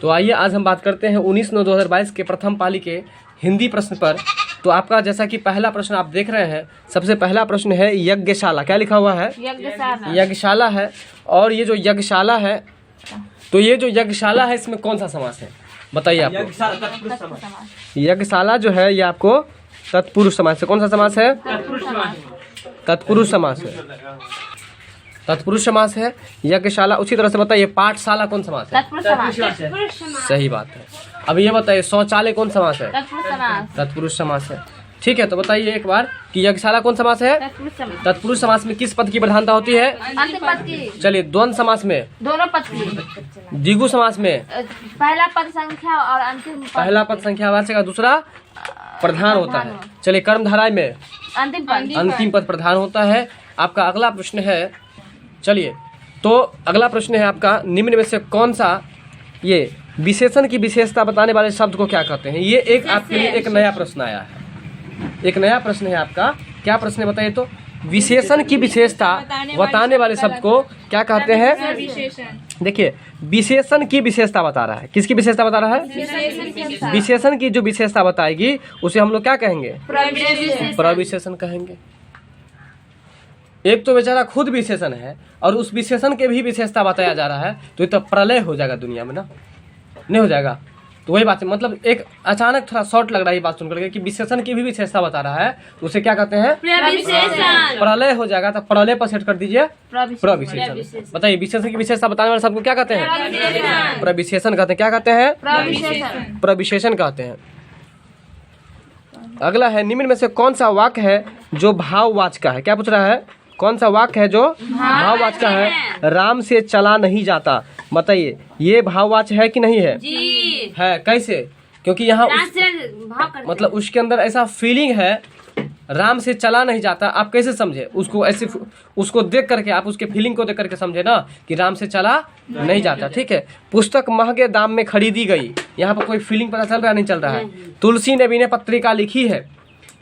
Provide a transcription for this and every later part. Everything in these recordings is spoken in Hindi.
तो आइए आज हम बात करते हैं 19/9/2022 के प्रथम पाली के हिंदी प्रश्न पर। तो आपका जैसा कि पहला प्रश्न आप देख रहे हैं, सबसे पहला प्रश्न है यज्ञशाला। क्या लिखा हुआ है? यज्ञशाला है। और ये जो यज्ञशाला है, तो ये जो यज्ञशाला है इसमें कौन सा समास है बताइए आपको? यज्ञशाला जो है ये आपको तत्पुरुष समास है। कौन सा समास है? तत्पुरुष समास है। तत्पुरुष समास है यज्ञशाला। उसी तरह से बताइए पाठशाला कौन समास है? सही बात है। अब ये बताइए शौचालय कौन समास है? तत्पुरुष समास है। ठीक है, तो बताइए एक बार कि यज्ञशाला कौन समास है? तत्पुरुष समास में किस पद की प्रधानता होती है? चलिए द्वंद्व समास में? दोनों पद की। द्विगु समास में? पहला पद संख्या और अंतिम पहला पद संख्यावाचक का दूसरा प्रधान होता है। चलिए कर्मधारय में? अंतिम पद प्रधान होता है। आपका अगला प्रश्न है, चलिए तो अगला प्रश्न है आपका, निम्न में से कौन सा ये विशेषण की विशेषता बताने वाले शब्द को क्या कहते हैं? ये एक आपके लिए एक नया प्रश्न आया है। एक नया प्रश्न है आपका। क्या प्रश्न है बताइए तो? विशेषण की विशेषता बताने वाले शब्द को क्या कहते हैं? देखिए विशेषण की विशेषता बता रहा है। किसकी विशेषता बता रहा है? विशेषण की जो विशेषता बताएगी उसे हम लोग क्या कहेंगे? प्रविशेषण कहेंगे। एक तो बेचारा खुद विशेषण है और उस विशेषण के भी विशेषता बताया जा रहा है, तो ये तो प्रलय हो जाएगा दुनिया में ना, नहीं हो जाएगा? तो वही बात है, मतलब एक अचानक थोड़ा शॉर्ट लग रहा है ये बात सुनकर कि विशेषण की भी विशेषता बता रहा है, उसे क्या कहते हैं? प्रलय हो जाएगा। तो प्रलय पर सेट कर दीजिए प्रविशेषण। बताइए विशेषण की विशेषता बताने वाले सबको क्या कहते हैं? प्रविशेषण कहते हैं। क्या कहते हैं? प्रविशेषण कहते हैं। अगला है, निम्न में से कौन सा वाक्य है जो भाववाचक है? क्या पूछ रहा है? कौन सा वाक्य है जो भाववाचक है? राम से चला नहीं जाता। बताइए ये भाववाचक है कि नहीं है? जी। है। कैसे? क्योंकि यहाँ मतलब उसके अंदर ऐसा फीलिंग है, राम से चला नहीं जाता। आप कैसे समझे उसको? ऐसे उसको देख करके आप उसके फीलिंग को देख करके समझे ना कि राम से चला नहीं जाता। ठीक है। पुस्तक महंगे दाम में खरीदी गई, यहाँ पर कोई फीलिंग पता चल रहा नहीं चल रहा है? तुलसी ने विनय पत्रिका लिखी है।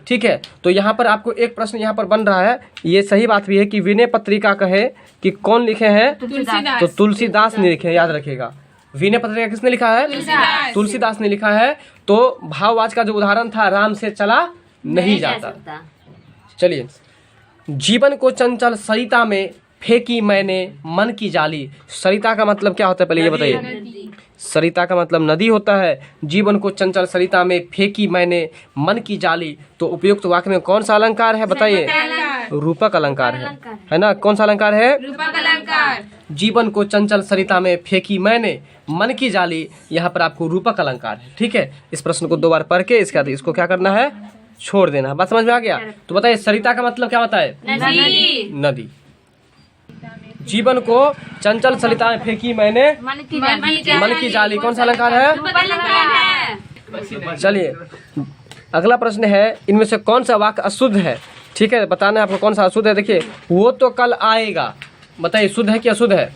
ठीक है, तो यहाँ पर आपको एक प्रश्न यहाँ पर बन रहा है। ये सही बात भी है कि विनय पत्रिका कहे कि कौन लिखे हैं? तो तुलसीदास ने लिखे हैं, याद रखिएगा। विनय पत्रिका किसने लिखा है? तुलसीदास ने लिखा है। तो भाववाचक का जो उदाहरण था राम से चला नहीं जाता। चलिए, जीवन को चंचल सरिता में फेंकी मैंने मन की जाली। सरिता का मतलब क्या होता है पहले ये बताइए? सरिता का मतलब नदी होता है। जीवन को चंचल सरिता में फेंकी मैंने मन की जाली। तो उपयुक्त वाक्य में कौन सा अलंकार है बताइए? रूपक अलंकार है ना? कौन सा अलंकार है? रूपक अलंकार। जीवन को चंचल सरिता में फेंकी मैंने मन की जाली, यहाँ पर आपको रूपक अलंकार है। ठीक है, इस प्रश्न को 2 बार पढ़ के इसके बाद इसको क्या करना है? छोड़ देना। बात समझ में आ गया? तो बताइए सरिता का मतलब क्या होता है? नदी। जीवन को चंचल सरिता में फेंकी मैंने मन की जाली, कौन सा अलंकार है? चलिए अगला प्रश्न है, इनमें से कौन सा वाक्य अशुद्ध है? ठीक है, बताना है आपको कौन सा अशुद्ध है। देखिए वो तो कल आएगा। बताइए शुद्ध है कि अशुद्ध है?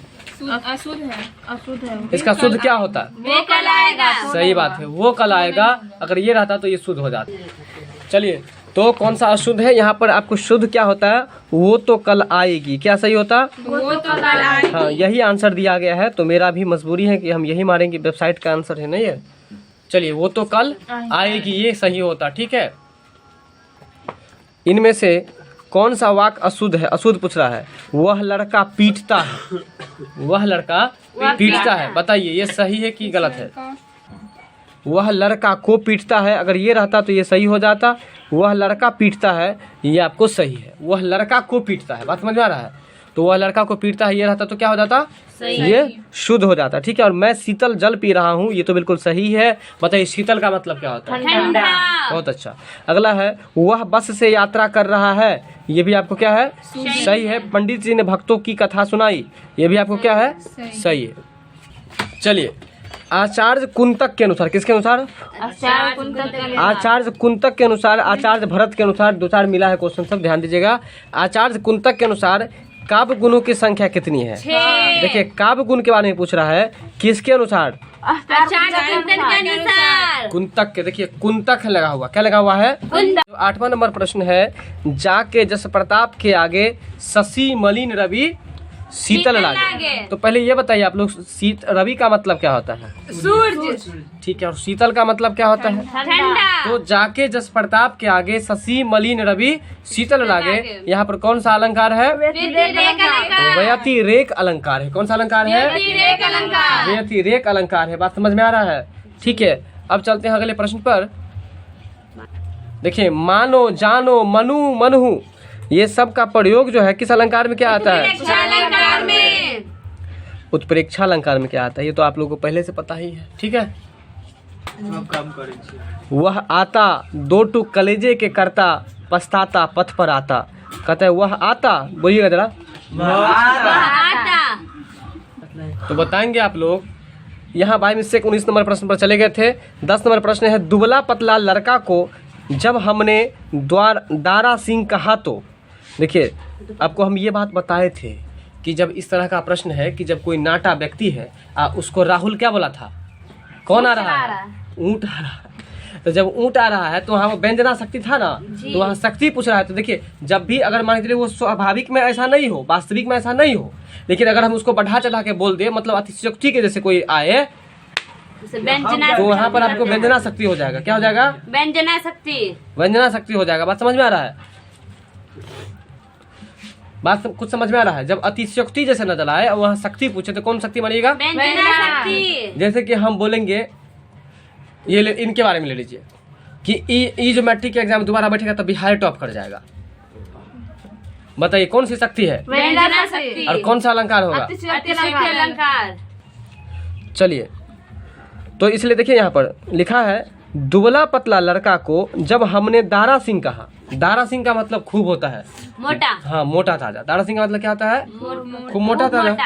अशुद्ध है। इसका शुद्ध क्या होता है? वो कल आएगा। सही बात है, वो कल आएगा। अगर ये रहता तो ये शुद्ध हो जाता। चलिए तो कौन सा अशुद्ध है? यहाँ पर आपको शुद्ध क्या होता है? वो तो कल आएगी। क्या सही होता? वो तो कल आएगी। हाँ, यही आंसर दिया गया है। तो मेरा भी मजबूरी है कि हम यही मारेंगे, वेबसाइट का आंसर है नहीं है। चलिए वो तो कल आएगी, ये सही होता। ठीक है, इनमें से कौन सा वाक्य अशुद्ध है? अशुद्ध पूछ रहा है। वह लड़का पीटता है। वह लड़का पीटता है। बताइए ये सही है कि गलत है? वह लड़का को पीटता है, अगर ये रहता तो ये सही हो जाता। वह लड़का पीटता है, ये आपको सही है। वह लड़का को पीटता है, बात समझ में आ रहा है? तो वह लड़का को पीटता है ये रहता तो क्या हो जाता? ये शुद्ध हो जाता। ठीक है, और मैं शीतल जल पी रहा हूँ, ये तो बिल्कुल सही है। बताइए शीतल का मतलब क्या होता है? ठंडा। बहुत अच्छा। अगला है, वह बस से यात्रा कर रहा है, ये भी आपको क्या है? सही है। पंडित जी ने भक्तों की कथा सुनाई, ये भी आपको क्या है? सही है। चलिए आचार्य कुंतक के अनुसार, किसके अनुसार? आचार्य कुंतक के अनुसार, आचार्य भरत के अनुसार, 2-4 मिला है क्वेश्चन, सब ध्यान दीजिएगा। आचार्य कुंतक के अनुसार काव्य गुणों की संख्या कितनी है? देखिए काव्य गुण के बारे में पूछ रहा है, किसके अनुसार? कुंतक के। देखिए कुंतक लगा हुआ, क्या लगा हुआ है? 8वां नंबर प्रश्न है, जाके जस प्रताप के आगे शशि मलिन रवि शीतल लागे। तो पहले ये बताइए आप लोग, रवि का मतलब क्या होता है? सूरज। ठीक है, और शीतल का मतलब क्या होता है? ठंडा। तो जाके जस प्रताप के आगे शशि मलिन रवि शीतल लागे, यहाँ पर कौन सा अलंकार है? व्यतिरेक अलंकार है। कौन सा अलंकार है? व्यतिरेक अलंकार है। बात समझ में आ रहा है? ठीक है, अब चलते हैं अगले प्रश्न पर। देखिए, मानो, जानो, मनु, मनहु, ये सब का प्रयोग जो है किस अलंकार में क्या आता है? उत्प्रेक्षा अलंकार में क्या आता है? ये तो आप लोगों को पहले से पता ही है। ठीक है, वह आता दो टूक कलेजे के करता, पछताता पथ पर आता। कहता है वह आता, बोलिएगा जरा। तो बताएंगे आप लोग। यहाँ बाई मिस्टेक 19 नंबर प्रश्न पर चले गए थे। 10 नंबर प्रश्न है, दुबला पतला लड़का को जब हमने दारा सिंह कहा तो। देखिए, आपको हम ये बात बताए थे कि जब इस तरह का प्रश्न है कि जब कोई नाटा व्यक्ति है, उसको राहुल क्या बोला था? कौन आ रहा है? ऊंट आ रहा है। तो जब ऊंट आ रहा है तो वहाँ वो व्यंजना शक्ति था ना, तो वहाँ शक्ति पूछ रहा है। तो देखिए, जब भी अगर मान लीजिए वो स्वाभाविक में ऐसा नहीं हो, वास्तविक में ऐसा नहीं हो, लेकिन अगर हम उसको बढ़ा चढ़ा के बोल दे, मतलब अतिशयोक्ति के जैसे कोई आए, तो वहाँ पर आपको व्यंजना शक्ति हो जाएगा। क्या हो जाएगा? व्यंजना शक्ति। व्यंजना शक्ति हो जाएगा। बात समझ में आ रहा है? बात कुछ समझ में आ रहा है? जब अतिशयोक्ति जैसे नजर आए और वहाँ शक्ति पूछे तो कौन शक्ति मानिएगा? व्यंजना शक्ति। जैसे कि हम बोलेंगे, ये इनके बारे में ले लीजिए कि ई जो मैट्रिक के एग्जाम दोबारा बैठेगा तो बिहार टॉप कर जाएगा। बताइए कौन सी शक्ति है? व्यंजना शक्ति। और कौन सा अलंकार होगा? अतिशयोक्ति अलंकार। चलिए, तो इसलिए देखिए यहाँ पर लिखा है, दुबला पतला लड़का को जब हमने दारा सिंह कहा। दारा सिंह का मतलब खूब होता है, मोटा। हाँ, मोटा ताजा। दारा सिंह का मतलब क्या होता है? खूब मोटा ताजा।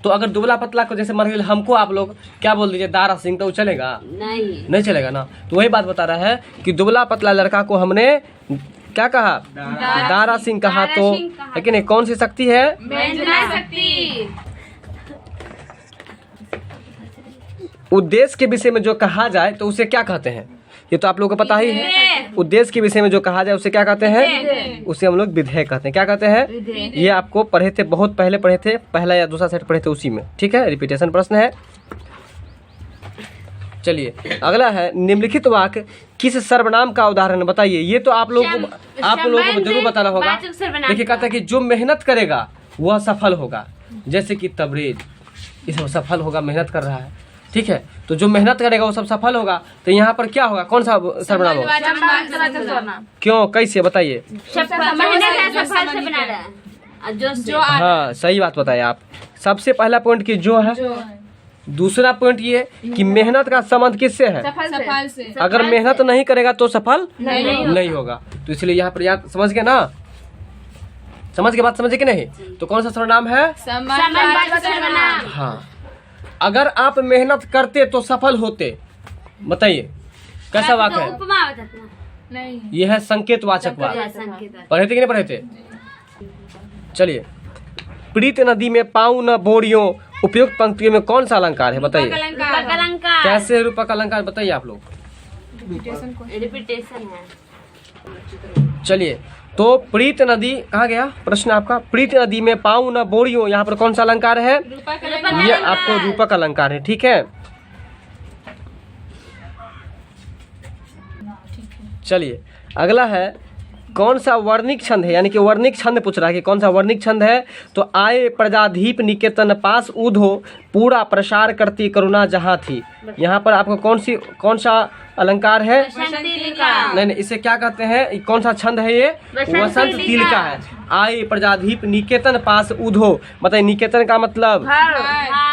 तो अगर दुबला पतला को जैसे मान लीजिए हमको आप लोग क्या बोल दीजिए दारा सिंह, तो चलेगा? नहीं चलेगा ना। तो वही बात बता रहा है कि दुबला पतला लड़का को हमने क्या कहा? दारा सिंह कहा। तो लेकिन कौन सी शक्ति है? व्यंजना शक्ति। उद्देश्य के विषय में जो कहा जाए तो उसे क्या कहते हैं? ये तो आप लोगों को पता ही है। उद्देश्य के विषय में जो कहा जाए उसे क्या कहते हैं? उसे हम लोग विधेय कहते हैं। क्या कहते हैं? ये आपको पढ़े थे, बहुत पहले पढ़े थे, पहला या दूसरा सेट पढ़े थे उसी में। ठीक है, रिपीटेशन प्रश्न है। चलिए, अगला है, निम्नलिखित वाक्य किस सर्वनाम का उदाहरण बताइए। ये तो आप लोगों को जरूर बताना होगा। देखिए, कहता है कि जो मेहनत करेगा वह सफल होगा। जैसे कि तबरेज, ये सब सफल होगा, मेहनत कर रहा है। ठीक है, तो जो मेहनत करेगा वो सब सफल होगा। तो यहाँ पर क्या होगा? कौन सा सर्वनाम होगा? क्यों, कैसे बताइए? हाँ, सही बात बताए आप। सबसे पहला पॉइंट की जो है। दूसरा पॉइंट ये कि मेहनत का संबंध किससे है? सफल से। अगर मेहनत नहीं करेगा तो सफल नहीं होगा। तो इसलिए यहाँ पर याद समझ गए ना? समझ के बात समझे कि नहीं? तो कौन सा सर्वनाम है? हाँ, अगर आप मेहनत करते तो सफल होते। बताइए कैसा वाक्य है? उपमा नहीं, यह है संकेतवाचक वाक्य। पढ़े थे कि नहीं पढ़े थे? चलिए, प्रीत नदी में पाऊं न बोरियों, उपयुक्त पंक्तियों में कौन सा अलंकार है? बताइए कैसे रूपक अलंकार, बताइए आप लोग। रिपीटेशन है। चलिए, तो प्रीत नदी कहाँ गया प्रश्न आपका? प्रीत नदी में पाऊं न बोरियों, यहाँ पर कौन सा अलंकार है? ये आपको रूपक अलंकार है। ठीक है, चलिए, अगला है, कौन सा वर्णिक छंद है? यानी कि वर्णिक छंद पूछ रहा है कि कौन सा वर्णिक छंद है। तो आए प्रजाधीप निकेतन पास उधो, पूरा प्रसार करती करुणा जहाँ थी। यहाँ पर आपको कौन सा अलंकार है? नहीं, इसे क्या कहते हैं? कौन सा छंद है ये? वसंत तिलका है। आए प्रजाधीप निकेतन पास उधो, बताइए निकेतन का मतलब?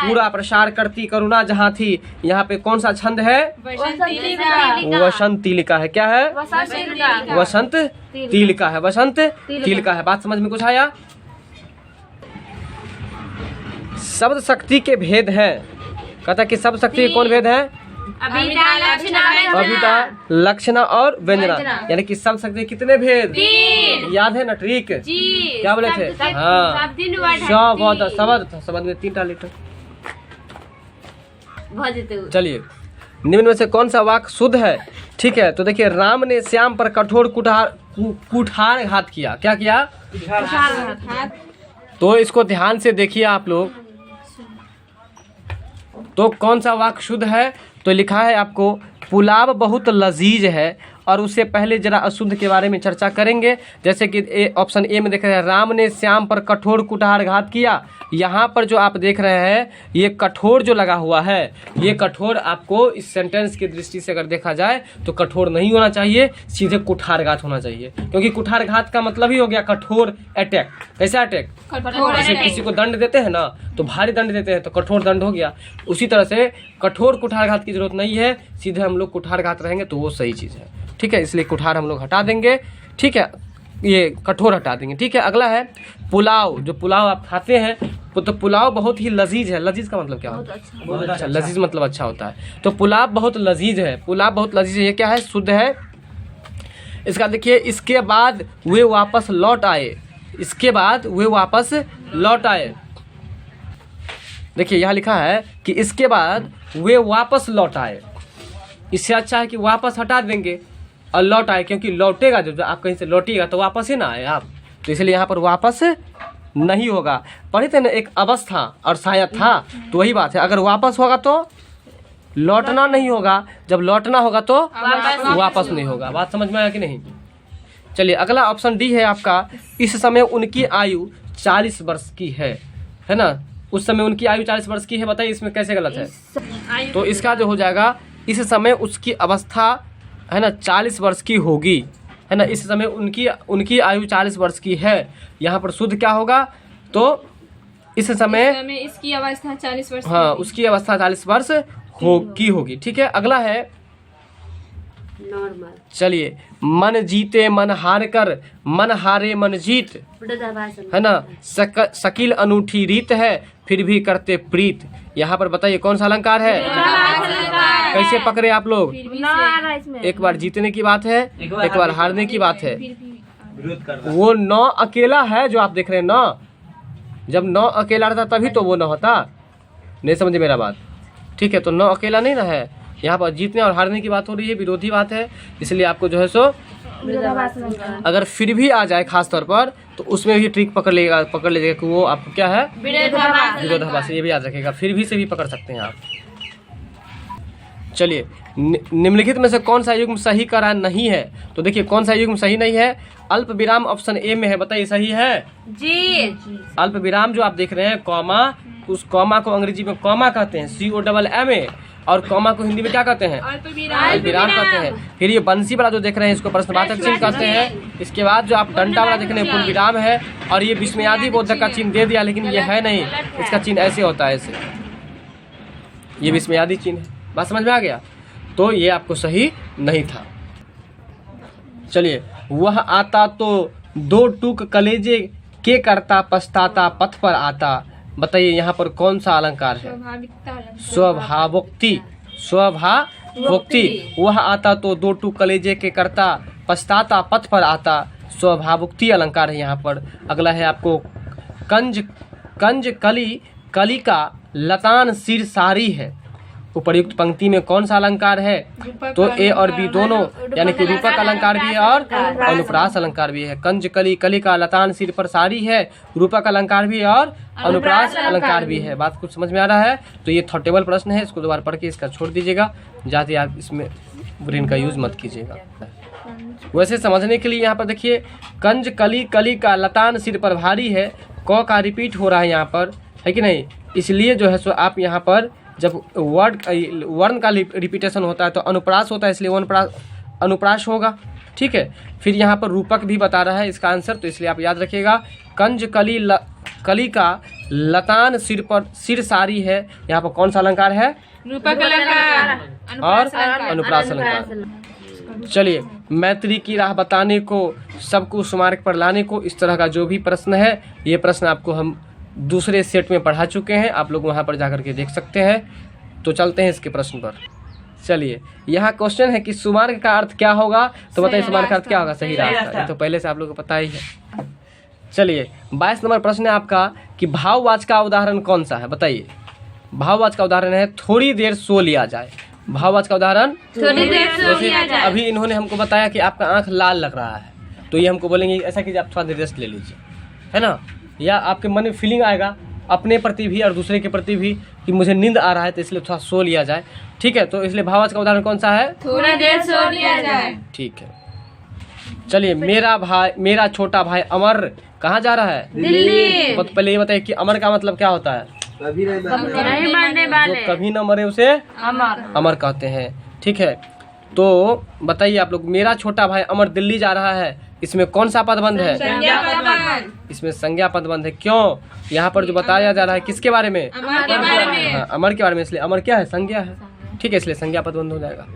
पूरा प्रसार करती करुणा जहाँ थी। यहाँ पे कौन सा छंद है? वसंत तिलका है। क्या है? वसंत तिलका है। वसंत तिलका है। बात समझ में कुछ आया? शब्द शक्ति के भेद हैं। कहता कि शब्द शक्ति के कौन भेद है? अभिधा, लक्षणा और व्यंजना। यानी कि शब्द शक्ति कितने भेद? याद है ना ट्रिक? क्या बोले थे? हाँ, शब्द में 3 लीटर। चलिए, निम्न में से कौन सा वाक्य शुद्ध है? ठीक है, तो देखिए, राम ने श्याम पर कठोर कुठार घात किया। क्या किया? तो इसको ध्यान से देखिए आप लोग। तो कौन सा वाक्य शुद्ध है? तो लिखा है आपको पुलाव बहुत लजीज है, और उससे पहले जरा अशुद्ध के बारे में चर्चा करेंगे। जैसे कि ऑप्शन ए में देख रहे हैं, राम ने श्याम पर कठोर कुठारघात किया। यहाँ पर जो आप देख रहे हैं ये कठोर जो लगा हुआ है, ये कठोर आपको इस सेंटेंस की दृष्टि से अगर देखा जाए तो कठोर नहीं होना चाहिए, सीधे कुठारघात होना चाहिए। क्योंकि कुठारघात का मतलब ही हो गया कठोर अटैक। कैसा अटैक? जैसे किसी को दंड देते हैं ना तो भारी दंड देते हैं तो कठोर दंड हो गया। उसी तरह से कठोर कुठारघात की जरूरत नहीं है, सीधे हम लोग कुठारघात रहेंगे तो वो सही चीज़ है। ठीक है, इसलिए कुठार हम लोग हटा देंगे। ठीक है, ये कठोर हटा देंगे। ठीक है, अगला है पुलाव। जो पुलाव आप खाते हैं तो पुलाव बहुत ही लजीज है। लजीज का मतलब क्या होता है? बहुत अच्छा। लजीज मतलब अच्छा होता है। तो पुलाव बहुत लजीज है, पुलाव बहुत लजीज है, ये क्या है? शुद्ध है। इसका देखिए, इसके बाद वे वापस लौट आए। इसके बाद वे वापस लौट आए। देखिए यहाँ लिखा है कि इसके बाद वे वापस लौट आए। इससे अच्छा है कि वापस हटा देंगे और लौट आए, क्योंकि लौटेगा जब आप कहीं से लौटिएगा तो वापस ही ना आए आप, तो इसलिए यहाँ पर वापस नहीं होगा। पढ़े थे ना एक अवस्था और शायद था, तो वही बात है। अगर वापस होगा तो लौटना नहीं होगा, जब लौटना होगा तो वापस नहीं होगा। बात समझ में आया कि नहीं? चलिए अगला ऑप्शन डी है आपका, इस समय उनकी आयु 40 वर्ष की है ना? उस समय उनकी आयु 40 वर्ष की है। बताइए इसमें कैसे गलत है? तो इसका जो हो जाएगा, इस समय उसकी अवस्था है ना 40 वर्ष की होगी, है ना? इस समय उनकी आयु 40 वर्ष की है। यहाँ पर शुद्ध क्या होगा? तो इस समय इसकी अवस्था 40 वर्ष। हाँ, उसकी अवस्था 40 वर्ष होगी। ठीक है, अगला है नॉर्मल। चलिए, मन जीते मन हार कर, मन हारे मन जीत, है ना? शकील अनूठी रीत है, फिर भी करते प्रीत। यहाँ पर बताइए कौन सा अलंकार है? कैसे पकड़े आप लोग? एक बार जीतने की बात है, एक बार हारने की बात है। वो नौ अकेला है जो आप देख रहे हैं ना, जब नौ अकेला रहता तभी तो वो न होता। नहीं समझे मेरा बात? ठीक है, तो नौ अकेला नहीं ना है। यहाँ पर जीतने और हारने की बात हो रही है, विरोधी बात है, इसलिए आपको जो है सो अगर फिर भी आ जाए खास तौर पर तो उसमें भी ट्रिक पकड़ लीजिएगा कि वो आपको क्या है? विरोधाभास। ये भी याद रखेगा, फिर भी से भी पकड़ सकते हैं आप। चलिए, निम्नलिखित में से कौन सा युग्म सही करा नहीं है? तो देखिए कौन सा युग्म सही नहीं है? अल्प विराम ऑप्शन ए में है। बताइए सही है जी। अल्प विराम जो आप देख रहे हैं, कॉमा, उस कॉमा को अंग्रेजी में कॉमा कहते हैं, COMMA, और कॉमा को हिंदी में क्या कहते हैं? अल्पविराम कहते हैं। फिर ये बंसी वाला जो देख रहे हैं इसको प्रश्नवाचक चिन्ह कहते हैं। इसके बाद जो आप डंडा वाला देख रहे हैं पूर्ण विराम है, और ये विस्मयादि बोधक का चिन्ह दे दिया, लेकिन ये है नहीं, इसका चिन्ह ऐसे होता है, ऐसे। ये विस्मयादि चिन्ह है। बात समझ में आ गया? तो ये आपको सही नहीं था। चलिए, वह आता तो दो टूक कलेजे के करता, पछताता पथ पर आता। बताइए यहाँ पर कौन सा अलंकार है? स्वभावोक्ति। स्वभावोक्ति। वह आता तो दो टूक कलेजे के करता, पछताता पथ पर आता। स्वभावोक्ति अलंकार है यहाँ पर। अगला है आपको कंज कली का लतान सिर सारी है। उपर्युक्त पंक्ति में कौन सा अलंकार है? तो ए और बी दोनों, यानी कि रूपक अलंकार भी है और अनुप्रास अलंकार भी है। कंज कली का लतान सिर पर सारी है, रूपक अलंकार भी है और अनुप्रास अलंकार भी है। बात कुछ समझ में आ रहा है? तो ये थॉटेबल प्रश्न है, इसको दोबारा पढ़ के इसका छोड़ दीजिएगा, ज़्यादा आप इसमें ब्रेन का यूज मत कीजिएगा। वैसे समझने के लिए यहाँ पर देखिए, कंज कली का लतान सिर पर भारी है, क का रिपीट हो रहा है यहाँ पर, है कि नहीं? इसलिए जो है सो आप यहाँ पर जब वर्ण का रिपीटेशन होता है तो अनुप्रास होता है, इसलिए अनुप्रास होगा। ठीक है, फिर यहाँ पर रूपक भी बता रहा है इसका आंसर, तो इसलिए आप याद रखिएगा। कंज कली का लतान सिर सारी है, यहाँ पर कौन सा अलंकार है? रूपक अलंकार और अनुप्रास अलंकार। चलिए, मैत्री की राह बताने को, सबको सुमार्ग पर लाने को, इस तरह का जो भी प्रश्न है, ये प्रश्न आपको हम दूसरे सेट में पढ़ा चुके हैं, आप लोग वहाँ पर जाकर के देख सकते हैं। तो चलते हैं इसके प्रश्न पर। चलिए, यहाँ क्वेश्चन है कि सुमार्ग का अर्थ क्या होगा? तो बताइए सुमार्ग का अर्थ क्या होगा? सही रास्ता। ये तो पहले से आप लोगों को पता ही है। चलिए, 22 नंबर प्रश्न है आपका कि भाववाचक का उदाहरण कौन सा है? बताइए। भाववाचक का उदाहरण है थोड़ी देर सो लिया जाए। भाववाचक का उदाहरण थोड़ी देर सो लिया जाए। अभी इन्होंने हमको बताया कि आपका आंख लाल लग रहा है, तो ये हमको बोलेंगे ऐसा कीजिए, आप थोड़ा देर रेस्ट ले लीजिए, है ना? या आपके मन में फीलिंग आएगा अपने प्रति भी और दूसरे के प्रति भी कि मुझे नींद आ रहा है, तो इसलिए थोड़ा सो लिया जाए। ठीक है, तो इसलिए भावार्थ का उदाहरण कौन सा है? थोड़ा देर सो लिया जाए। ठीक है, चलिए। मेरा छोटा भाई अमर कहाँ जा रहा है? दिल्ली। तो पहले ये बताइए कि अमर का मतलब क्या होता है? नहीं मरने वाले। जो कभी न मरे उसे अमर कहते हैं। ठीक है, तो बताइए आप लोग, मेरा छोटा भाई अमर दिल्ली जा रहा है, इसमें कौन सा पदबंध है? इसमें संज्ञा पदबंध है। क्यों? यहाँ पर जो बताया जा रहा है किसके बारे में? अमर के बारे में। हाँ, अमर के बारे में, इसलिए अमर क्या है? संज्ञा है। ठीक है, इसलिए संज्ञा पदबंध हो जाएगा।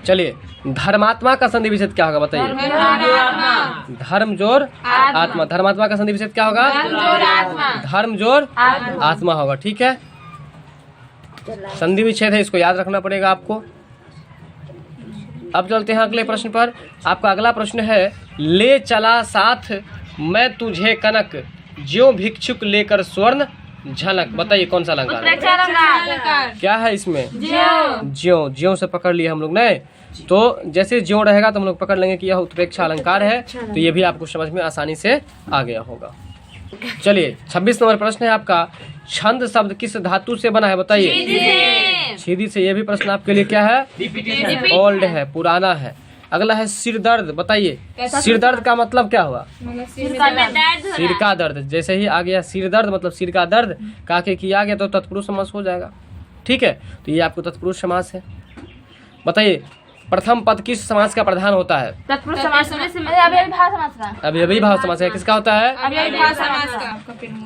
चलिए, धर्मात्मा का संधि विच्छेद क्या होगा बताइए? धर्म जोड़ आत्मा। धर्मात्मा का संधि विच्छेद क्या होगा? धर्म जोड़ आत्मा होगा। ठीक है, संधि विच्छेद है, इसको याद रखना पड़ेगा आपको। अब चलते हैं अगले प्रश्न पर। आपका अगला प्रश्न है, ले चला साथ मैं तुझे कनक, ज्यों भिक्षुक लेकर स्वर्ण झलक। बताइए कौन सा अलंकार? क्या है इसमें? ज्यों। ज्यों से पकड़ लिए हम लोग ने, तो जैसे ज्यों रहेगा तो हम लोग पकड़ लेंगे कि यह उत्प्रेक्षा अलंकार है, तो ये भी आपको समझ में आसानी से आ गया होगा। चलिए, 26 नंबर प्रश्न है आपका, छंद शब्द किस धातु से बना है बताइए? छीदी से। ये भी प्रश्न आपके लिए क्या है? ओल्ड है, पुराना है। अगला है सिर दर्द। बताइए सिर दर्द का मतलब क्या हुआ? सिर का दर्द। जैसे ही आ गया सिर दर्द मतलब सिर का दर्द, काके किया गया तो तत्पुरुष समास हो जाएगा। ठीक है, तो ये आपको तत्पुरुष समास है। बताइए प्रथम पद किस समास का प्रधान होता है? तत्पुरुष समास अभी भाव समास है। किसका होता है?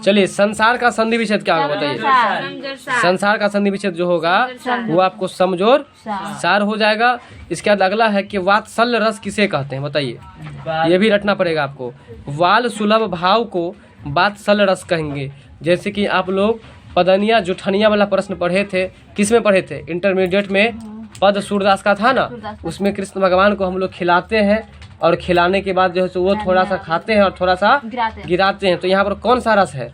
चलिए, संसार का संधि विच्छेद क्या होगा बताइए? संसार का संधि विच्छेद जो होगा वो आपको समजोड़ सार हो जाएगा। इसके बाद अगला है कि वात्सल्य रस किसे कहते हैं बताइए? ये भी रटना पड़ेगा आपको। वाल सुलभ भाव को वात्सल्य रस कहेंगे। जैसे कि आप लोग पदनिया जुठनिया वाला प्रश्न पढ़े थे, किस में पढ़े थे? इंटरमीडिएट में पद सूरदास का था ना, उसमें कृष्ण भगवान को हम लोग खिलाते हैं और खिलाने के बाद जो है वो थोड़ा सा खाते हैं और थोड़ा सा गिराते हैं। तो यहाँ पर कौन सा रस है?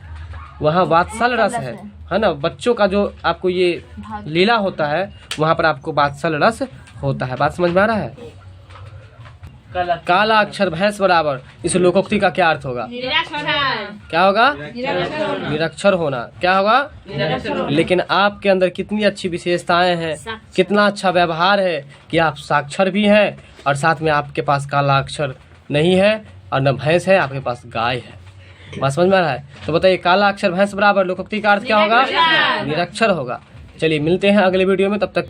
वहाँ वात्सल रस है ना। बच्चों का जो आपको ये लीला होता है वहाँ पर आपको वात्सल रस होता है। बात समझ में आ रहा है? काला अक्षर भैंस बराबर, इस लोकोक्ति का क्या अर्थ होगा? क्या होगा? निरक्षर होना। क्या होगा? लेकिन आपके अंदर कितनी अच्छी विशेषताएं हैं, कितना अच्छा व्यवहार है कि आप साक्षर भी हैं और साथ में आपके पास काला अक्षर नहीं है और न भैंस है, आपके पास गाय है। बात समझ में आ रहा है? तो बताइए काला अक्षर भैंस बराबर लोकोक्ति का अर्थ क्या होगा? निरक्षर होगा। चलिए मिलते हैं अगले वीडियो में, तब तक